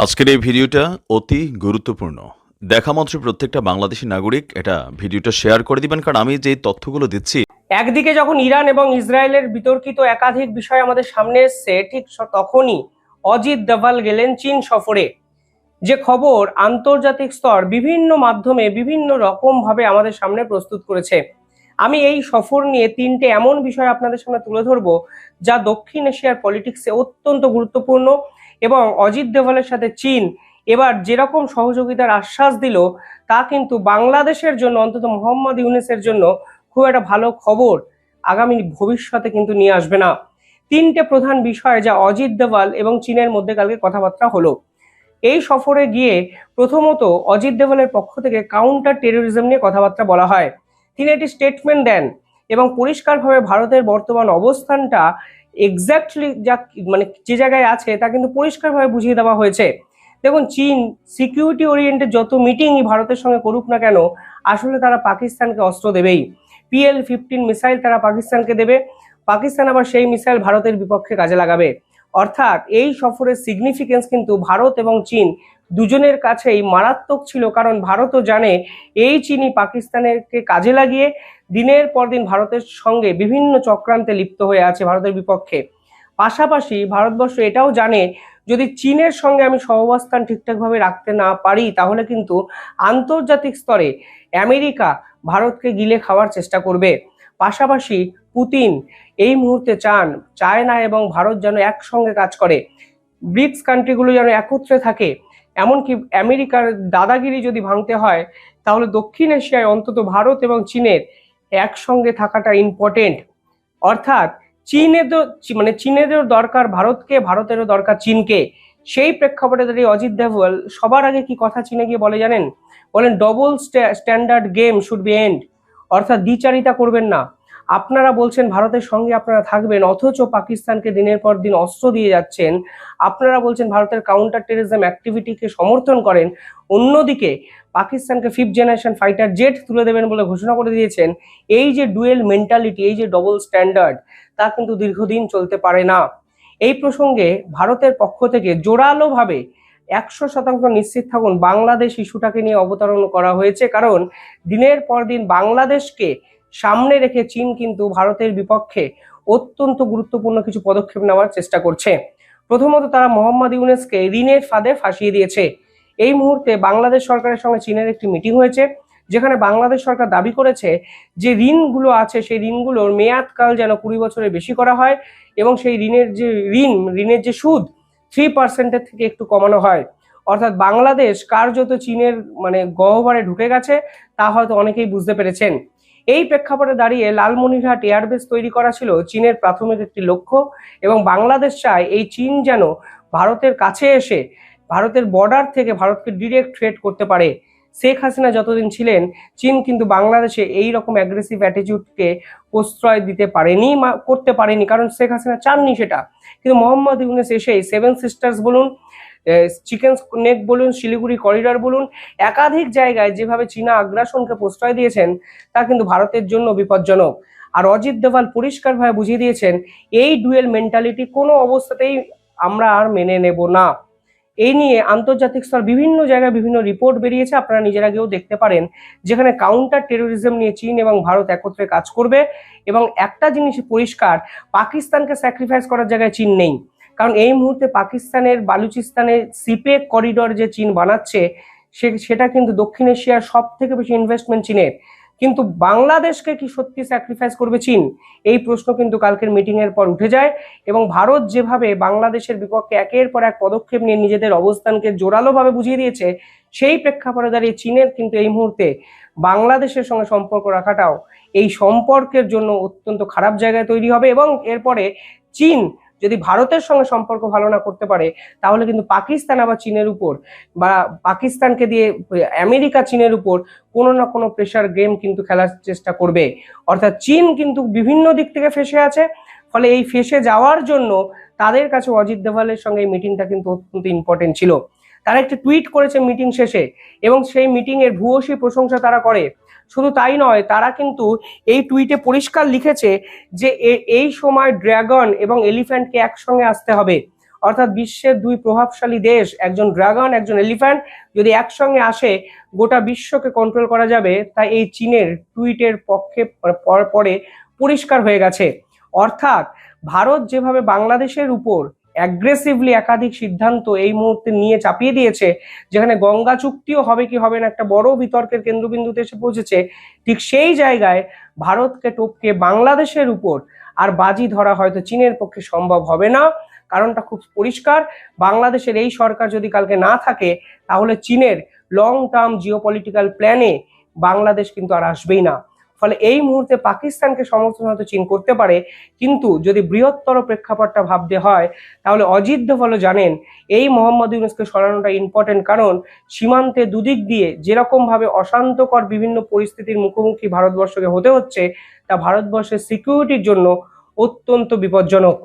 আজকের এই ভিডিওটা অতি গুরুত্বপূর্ণ। দেখা মাত্র প্রত্যেকটা বাংলাদেশী নাগরিক এটা ভিডিওটা শেয়ার করে দিবেন, কারণ আমি যে তথ্যগুলো দিচ্ছি। একদিকে যখন ইরান এবং ইসরায়েলের বিতর্কিত একাধিক বিষয় আমাদের সামনে এসছে, ঠিক তখনই অজিত দোভাল গেলেন চীন সফরে। যে খবর আন্তর্জাতিক স্তর বিভিন্ন মাধ্যমে বিভিন্ন রকম ভাবে আমাদের সামনে প্রস্তুত করেছে। আমি এই সফর নিয়ে তিনটে এমন বিষয় আপনাদের সামনে তুলে ধরবো যা দক্ষিণ এশিয়ার পলিটিক্সে অত্যন্ত গুরুত্বপূর্ণ। এবং অজিত দোভালের সাথে চীন এবার যেরকম সহযোগিতার আশ্বাস দিল, তা কিন্তু বাংলাদেশের জন্য, অন্তত মোহাম্মদ ইউনূসের জন্য খুব একটা ভালো খবর আগামী ভবিষ্যতে কিন্তু নিয়ে আসবে না। তিনটে প্রধান বিষয় যা অজিত দোভাল এবং চীনের মধ্যে কালকে কথাবার্তা হলো। এই সফরে গিয়ে প্রথমত অজিত দোভালের পক্ষ থেকে কাউন্টার টেরোরিজম নিয়ে কথাবার্তা বলা হয়। তিনি একটি স্টেটমেন্ট দেন এবং পরিষ্কারভাবে ভারতের বর্তমান অবস্থানটা এক্স্যাক্টলি যা যে জায়গায় আছে তা কিন্তু পরিষ্কারভাবে বুঝিয়ে দেওয়া হয়েছে। দেখুন, চীন সিকিউরিটি ওরিয়েন্টেড যত মিটিংই ভারতের সঙ্গে করুক না কেন, আসলে তারা পাকিস্তানকে অস্ত্র দেবেই। PL-15 মিসাইল তারা পাকিস্তানকে দেবে, পাকিস্তান আবার সেই মিসাইল ভারতের বিপক্ষে কাজে লাগাবে। অর্থাৎ এই সফরের সিগনিফিকেন্স কিন্তু ভারত এবং চীন দুজনের কাছেই মারাত্মক ছিল, কারণ ভারতও জানে এই চীনই পাকিস্তানকে কাজে লাগিয়ে দিনের পর দিন ভারতের সঙ্গে বিভিন্ন চক্রান্তে লিপ্ত হয়ে আছে ভারতের বিপক্ষে। পাশাপাশি ভারতবর্ষ এটাও জানে, যদি চীনের সঙ্গে আমি সহাবস্থান ঠিকঠাকভাবে রাখতে না পারি, তাহলে কিন্তু আন্তর্জাতিক স্তরে আমেরিকা ভারতকে গিলে খাওয়ার চেষ্টা করবে। পাশাপাশি পুতিন এই মুহূর্তে চান চায়না এবং ভারত যেন একসঙ্গে কাজ করে, ব্রিক্স কান্ট্রিগুলো যেন একত্রে থাকে। এমনকি আমেরিকার দাদাগিরি যদি ভাঙতে হয়, তাহলে দক্ষিণ এশিয়ায় অন্তত ভারত এবং চীনের একসঙ্গে থাকাটা ইম্পর্টেন্ট। অর্থাৎ চীনেরও দরকার ভারতকে, ভারতেরও দরকার চীনকে। সেই প্রেক্ষাপটে দাঁড়িয়ে অজিত দোভাল সবার আগে কি কথা চীনে গিয়ে বলে জানেন? বলেন double standard game should be end. অর্থাৎ দ্বিচারিতা করবেন না। আপনারা বলছেন ভারতের সঙ্গে আপনারা থাকবেন, অথচ পাকিস্তানকে দিনের পর দিন অস্ত্র দিয়ে যাচ্ছেন। আপনারা বলছেন ভারতের কাউন্টার টেররিজম অ্যাক্টিভিটিকে সমর্থন করেন, অন্যদিকে পাকিস্তানকে 5th জেনারেশন ফাইটার জেট তুলে দেবেন বলে ঘোষণা করে দিয়েছেন। এই যে ডুয়েল মেন্টালিটি, এই যে ডবল স্ট্যান্ডার্ড, তা কিন্তু দীর্ঘদিন চলতে পারে না। এই প্রসঙ্গে ভারতের পক্ষ থেকে জোরালোভাবে 100% নিশ্চিত থাকুন, বাংলাদেশ ইস্যুটাকে নিয়ে অবতারণ করা হয়েছে। কারণ দিনের পর দিন বাংলাদেশকে সামনে রেখে চীন কিন্তু ভারতের বিপক্ষে অত্যন্ত গুরুত্বপূর্ণ কিছু পদক্ষেপ নেওয়ার চেষ্টা করছে। প্রথমত, তারা মোহাম্মদ ইউনূসকে ঋণের ফাঁদে ফাঁসিয়ে দিয়েছে। এই মুহূর্তে বাংলাদেশ সরকারের সঙ্গে চীনের একটি মিটিং হয়েছে, যেখানে বাংলাদেশ সরকার দাবি করেছে যে ঋণগুলো আছে সেই ঋণগুলোর মেয়াদকাল যেন 20 বছরের বেশি করা হয়, এবং সেই ঋণের যে সুদ 3% থেকে একটু কমানো হয়। অর্থাৎ বাংলাদেশ কার্যত চীনের গহ্বরে ঢুকে গেছে, তা হয়তো অনেকেই বুঝতে পেরেছেন। এই প্রেক্ষাপটে দাঁড়িয়ে লালমনিরহাট এয়ারবেস তৈরি করা ছিল চীনের প্রাথমিক একটি লক্ষ্য, এবং বাংলাদেশ চায় এই চীন যেন ভারতের কাছে এসে ভারতের বর্ডার থেকে ভারতকে ডিরেক্ট থ্রেট করতে পারে। শেখ হাসিনা যতদিন ছিলেন, চীন কিন্তু বাংলাদেশে এই রকম অ্যাগ্রেসিভ অ্যাটিটিউডকে প্রশ্রয় দিতে পারেনি, করতে পারেনি, কারণ শেখ হাসিনা চাননি সেটা। কিন্তু মোহাম্মদ ইউনূস এসে 7 সিস্টার্স বলুন, চিকেন নেক বলুন, শিলিগুড়ি করিডর বলুন, একাধিক জায়গায় যেভাবে চীনা আগ্রাসনকে প্রশ্রয় দিয়েছেন, তা কিন্তু ভারতের জন্য বিপজ্জনক। আর অজিত দোভাল পরিষ্কারভাবে বুঝিয়ে দিয়েছেন, এই ডুয়েল মেন্টালিটি কোনো অবস্থাতেই আমরা আর মেনে নেব না। এই নিয়ে আন্তর্জাতিক স্তর বিভিন্ন জায়গায় বিভিন্ন রিপোর্ট বেরিয়েছে, আপনারা নিজেরা গিয়েও দেখতে পারেন, যেখানে কাউন্টার টেরোরিজম নিয়ে চীন এবং ভারত একত্রে কাজ করবে। এবং একটা জিনিস পরিষ্কার, পাকিস্তানকে স্যাক্রিফাইস করার জায়গায় চীন নেই। কারণ এই মুহূর্তে পাকিস্তানের বালুচিস্তানের সিপেক করিডর যে চীন বানাচ্ছে, সেটা কিন্তু দক্ষিণ এশিয়ার সব থেকে বেশি ইনভেস্টমেন্ট চীনের। কিন্তু বাংলাদেশকে কি সত্যি স্যাক্রিফাইস করবে চীন? এই প্রশ্ন কিন্তু কালকের মিটিং এর পর উঠে যায়। এবং ভারত যেভাবে বাংলাদেশের বিপক্ষে একের পর এক পদক্ষেপ নিয়ে নিজেদের অবস্থানকে জোরালোভাবে বুঝিয়ে দিয়েছে, সেই প্রেক্ষাপটে দাঁড়িয়ে চীনের কিন্তু এই মুহূর্তে বাংলাদেশের সঙ্গে সম্পর্ক রাখাটাও এই সম্পর্কের জন্য অত্যন্ত খারাপ জায়গায় তৈরি হবে। এবং এরপরে চীন যদি ভারতের সঙ্গে সম্পর্ক ভালো না করতে পারে, তাহলে কিন্তু পাকিস্তান আবার চীনের উপর, বা পাকিস্তানকে দিয়ে আমেরিকা চীনের উপর কোনো না কোনো প্রেশার গেম কিন্তু খেলার চেষ্টা করবে। অর্থাৎ চীন কিন্তু বিভিন্ন দিক থেকে ফেঁসে আছে। ফলে এই ফেঁসে যাওয়ার জন্য তাদের কাছে অজিত দোভালের সঙ্গে এই মিটিংটা কিন্তু অত্যন্ত ইম্পর্টেন্ট ছিল। তারা একটি টুইট করেছে মিটিং শেষে, এবং সেই মিটিং এর ভূয়সী প্রশংসা তারা করে। শুধু তাই নয়, তারা কিন্তু এই টুইটে পরিষ্কার লিখেছে যে এই সময় ড্রাগন এবং এলিফ্যান্টকে একসঙ্গে আসতে হবে। অর্থাৎ বিশ্বের দুই প্রভাবশালী দেশ, একজন ড্রাগন একজন এলিফ্যান্ট, যদি একসঙ্গে আসে গোটা বিশ্বকে কন্ট্রোল করা যাবে। তাই এই চীনের টুইটের পক্ষে পরে পরিষ্কার হয়ে গেছে। অর্থাৎ ভারত যেভাবে বাংলাদেশের উপর অ্যাগ্রেসিভলি একাধিক সিদ্ধান্ত এই মুহূর্তে নিয়ে চাপিয়ে দিয়েছে, যেখানে গঙ্গা চুক্তিও হবে কি হবে না একটা বড় বিতর্কের কেন্দ্রবিন্দুতে এসে পৌঁছেছে, ঠিক সেই জায়গায় ভারতকে টপকে বাংলাদেশের উপর আর বাজি ধরা হয়তো চীনের পক্ষে সম্ভব হবে না। কারণটা খুব পরিষ্কার, বাংলাদেশের এই সরকার যদি কালকে না থাকে তাহলে চীনের লং টার্ম জিওপলিটিক্যাল প্ল্যানে বাংলাদেশ কিন্তু আর আসবেই না। ফলে এই মুহূর্তে পাকিস্তানকে সমর্থন হয়তো চীন করতে পারে, কিন্তু যদি বৃহত্তর প্রেক্ষাপটটা ভাবতে হয় তাহলে অজিত দোভালও জানেন এই মোহাম্মদ ইউনূসকে সরানোটা ইম্পর্টেন্ট। কারণ সীমান্তে দুদিক দিয়ে যেরকম ভাবে অশান্তকর বিভিন্ন পরিস্থিতির মুখোমুখি ভারতবর্ষকে হতে হচ্ছে, তা ভারতবর্ষের সিকিউরিটির জন্য অত্যন্ত বিপজ্জনক।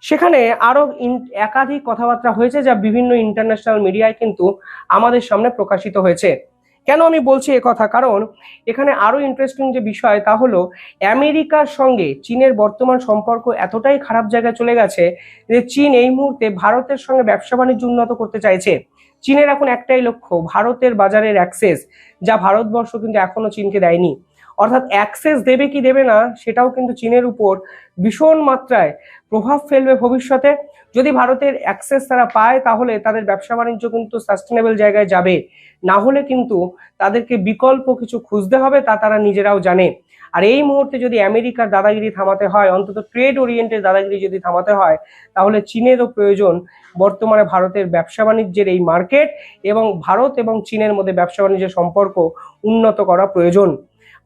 সেখানে আরো একাধিক কথাবার্তা হয়েছে যা বিভিন্ন ইন্টারন্যাশনাল মিডিয়ায় কিন্তু আমাদের সামনে প্রকাশিত হয়েছে। কেন আমি বলছি কথা, কারণ এখানে আরো ইন্টারেস্টিং যে বিষয় তা হলো আমেরিকার সঙ্গে চীনের বর্তমান সম্পর্ক এতটাই খারাপ জায়গায় চলে গেছে যে চীন এই মুহূর্তে ভারতের সঙ্গে ব্যবসা বাণিজ্য উন্নত করতে চাইছে। চীনের এখন একটাই লক্ষ্য, ভারতের বাজারের অ্যাক্সেস, যা ভারতবর্ষ কিন্তু এখনো চীনকে দেয়নি। অর্থাৎ অ্যাক্সেস দেবে কি দেবে না সেটাও কিন্তু চীনের উপর ভীষণ মাত্রায় প্রভাব ফেলবে ভবিষ্যতে। যদি ভারতের অ্যাক্সেস তারা পায় তাহলে তাদের ব্যবসা বাণিজ্য কিন্তু সাস্টেনেবল জায়গায় যাবে, না হলে কিন্তু তাদেরকে বিকল্প কিছু খুঁজতে হবে, তা তারা নিজেরাও জানে। আর এই মুহূর্তে যদি আমেরিকার দাদাগিরি থামাতে হয়, অন্তত ট্রেড ওরিয়েন্টেড দাদাগিরি যদি থামাতে হয়, তাহলে চীনেরও প্রয়োজন বর্তমানে ভারতের ব্যবসা বাণিজ্যের এই মার্কেট এবং ভারত এবং চীনের মধ্যে ব্যবসা বাণিজ্যের সম্পর্ক উন্নত করা প্রয়োজন।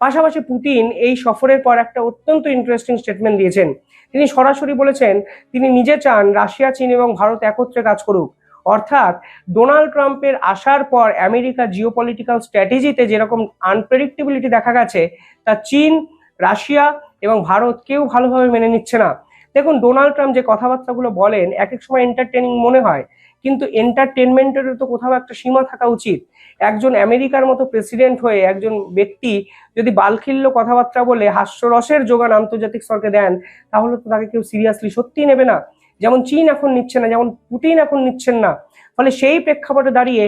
পাশাপাশি পুতিন এই সফরের পর একটা অত্যন্ত ইন্টারেস্টিং স্টেটমেন্ট দিয়েছেন। তিনি সরাসরি বলেছেন তিনি নিজে চান রাশিয়া, চীন এবং ভারত একত্রে কাজ করুক। অর্থাৎ ডোনাল্ড ট্রাম্পের আসার পর আমেরিকা জিওপলিটিক্যাল স্ট্র্যাটেজিতে যেরকম আনপ্রেডিক্টেবিলিটি দেখা গেছে, তা চীন, রাশিয়া এবং ভারত কেউ ভালোভাবে মেনে নিচ্ছে না। দেখুন, ডোনাল্ড ট্রাম্প যে কথাবার্তাগুলো বলেন এক এক সময় এন্টারটেনিং মনে হয়, কিন্তু এন্টারটেনমেন্টেরও তো কোথাও একটা সীমা থাকা উচিত। একজন আমেরিকার মতো প্রেসিডেন্ট হয়ে একজন ব্যক্তি যদি বালখিল্য কথাবার্তা বলে হাস্যরসের যোগান আন্তর্জাতিক স্তরকে দেন, তাহলে তো তাকে কেউ সিরিয়াসলি সত্যিই নেবে না। যেমন চীন এখন নিচ্ছে না, যেমন পুতিন এখন নিচ্ছেন না। ফলে সেই প্রেক্ষাপটে দাঁড়িয়ে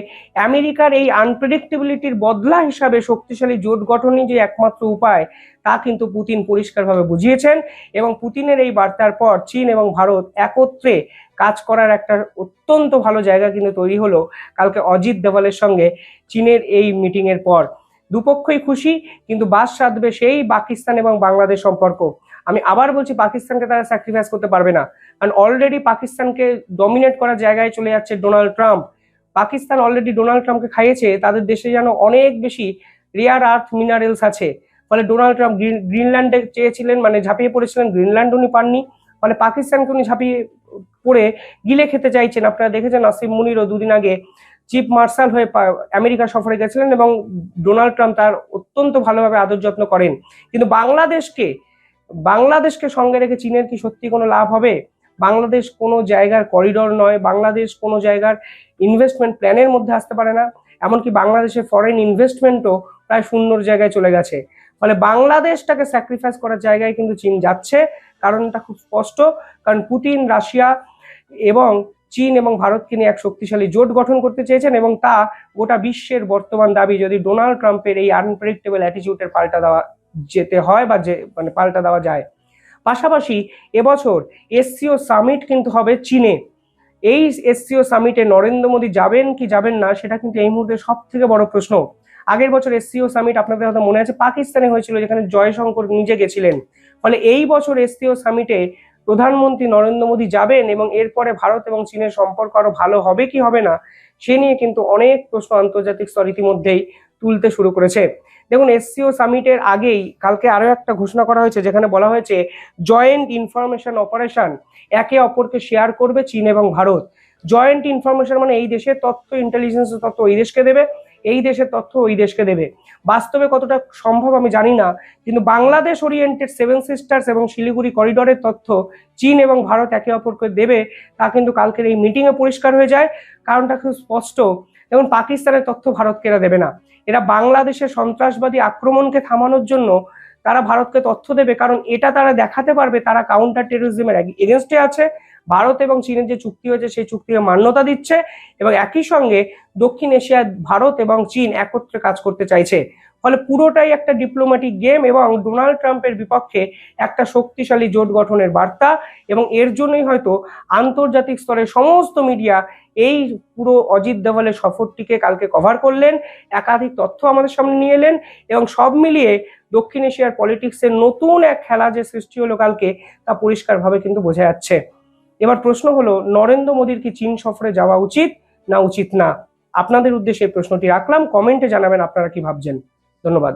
আমেরিকার এই আনপ্রেডিক্টেবিলিটির বদলা হিসাবে শক্তিশালী জোট গঠনই যে একমাত্র উপায়, তা কিন্তু পুতিন পরিষ্কারভাবে বুঝিয়েছেন। এবং পুতিনের এই বার্তার পর চীন এবং ভারত একত্রে কাজ করার একটা অত্যন্ত ভালো জায়গা কিন্তু তৈরি হলো কালকে অজিত দোভালের সঙ্গে চীনের এই মিটিং এর পর। দুপক্ষই খুশি, কিন্তু বাস সাধবে সেই পাকিস্তান এবং বাংলাদেশ সম্পর্ক। আমি আবার বলছি, পাকিস্তানকে তারা স্যাক্রিফাইস করতে পারবে না, কারণ অলরেডি পাকিস্তানকে ডমিনেট করার জায়গায় চলে যাচ্ছে Donald Trump. Pakistan already Donald ট্রাম্পকে খাইয়েছে, তাদের দেশে যেন অনেক বেশি রেয়ার আর্থ মিনারেলস আছে। ফলে ডোনাল্ড ট্রাম্প গ্রিনল্যান্ডে চেয়েছিলেন, মানে ঝাঁপিয়ে পড়েছিলেন, গ্রিনল্যান্ড উনি পাননি। ফলে পাকিস্তানকে উনি ঝাঁপিয়ে পড়ে গিলে খেতে চাইছেন। আপনারা দেখেছেন আসিফ মুনিরও দুদিন আগে চিফ মার্শাল হয়ে আমেরিকা সফরে গেছিলেন এবং ডোনাল্ড ট্রাম্প তার অত্যন্ত ভালোভাবে আদর যত্ন করেন। কিন্তু বাংলাদেশকে সঙ্গে রেখে চীনের কি সত্যি কোনো লাভ হবে? বাংলাদেশ কোনো জায়গার করিডোর নয়, বাংলাদেশ কোনো জায়গার ইনভেস্টমেন্ট প্ল্যানের মধ্যে আসতে পারে না। এমনকি বাংলাদেশের ফরেন ইনভেস্টমেন্টও প্রায় শূন্যর জায়গায় চলে গেছে। ফলে বাংলাদেশটাকে স্যাক্রিফাইস করার জায়গায় কিন্তু চীন যাচ্ছে। কারণটা খুব স্পষ্ট, কারণ পুতিন রাশিয়া এবং চীন এবং ভারতকে নিয়ে এক শক্তিশালী জোট গঠন করতে চেয়েছেন, এবং তা গোটা বিশ্বের বর্তমান দাবি যদি ডোনাল্ড ট্রাম্পের এই আনপ্রেডিক্টেবল অ্যাটিটিউডের পাল্টা দেওয়া যেতে হয় বা পাল্টা দেওয়া যায়। পাশাপাশি এবছর এসসিও সামিট কিন্তু হবে চীনে। এই এসসিও সামিটে নরেন্দ্র মোদী যাবেন কি যাবেন না সেটা কিন্তু এই মুহূর্তে সব থেকে বড় প্রশ্ন। আগের বছর এসসিও সামিট আপনাদের হয়তো মনে আছে পাকিস্তানে হয়েছিল, যেখানে জয়শঙ্কর নিজে গেছিলেন। ফলে এই বছর এসসিও সামিটে প্রধানমন্ত্রী নরেন্দ্র মোদী যাবেন এবং এরপরে ভারত এবং চীনের সম্পর্ক আরো ভালো হবে কি হবে না সে নিয়ে কিন্তু অনেক প্রশ্ন আন্তর্জাতিক স্তর ইতিমধ্যেই তুলতে শুরু করেছে। দেখুন, এসসিও সামিটের আগেই কালকে আরো একটা ঘোষণা করা হয়েছে, যেখানে বলা হয়েছে জয়েন্ট ইনফরমেশন অপারেশন একে অপরকে শেয়ার করবে চীন এবং ভারত। জয়েন্ট ইনফরমেশন মানে এই দেশের তথ্য, ইন্টেলিজেন্স তথ্য ওই দেশকে দেবে, এই দেশের তথ্য ওই দেশকে দেবে। বাস্তবে কতটা সম্ভব আমি জানি না, কিন্তু বাংলাদেশ ওরিয়েন্টেড সেভেন সিস্টার্স এবং শিলিগুড়ি করিডোরের তথ্য চীন এবং ভারত একে অপরকে দেবে, তা কিন্তু কালকের এই মিটিংয়ে পরিষ্কার হয়ে যায়। কারণটা খুব স্পষ্ট, যেমন পাকিস্তানের তথ্য ভারতকে এরা দেবে না। এরা বাংলাদেশের সন্ত্রাসবাদী আক্রমণকে থামানোর জন্য তারা ভারতকে তথ্য দেবে, কারণ এটা তারা দেখাতে পারবে তারা কাউন্টার টেরোরিজমের এগেনস্টে আছে ভারত এবং চীনের যে চুক্তি হয়েছে সেই চুক্তিকে মান্যতা দিচ্ছে এবং একই সঙ্গে দক্ষিণ এশিয়ায় ভারত এবং চীন একত্রে কাজ করতে চাইছে। ফলে পুরোটাই একটা ডিপ্লোম্যাটিক গেম এবং ডোনাল্ড ট্রাম্পের বিপক্ষে একটা শক্তিশালী জোট গঠনের বার্তা, এবং এর জন্যই হয়তো আন্তর্জাতিক স্তরে সমস্ত মিডিয়া এই পুরো অজিত দোভালের সফরটিকে কালকে কভার করলেন, একাধিক তথ্য আমাদের সামনে নিয়ে এলেন এবং সব মিলিয়ে দক্ষিণ এশিয়ার পলিটিক্সের নতুন এক খেলা যে সৃষ্টি হলো কালকে তা পরিষ্কারভাবে কিন্তু বোঝা যাচ্ছে। এবার প্রশ্ন হলো, নরেন্দ্র মোদীর কি চীন সফরে যাওয়া উচিত না উচিত না? আপনাদের উদ্দেশ্যে এই প্রশ্নটি রাখলাম, কমেন্টে জানাবেন আপনারা কি ভাবছেন। ধন্যবাদ।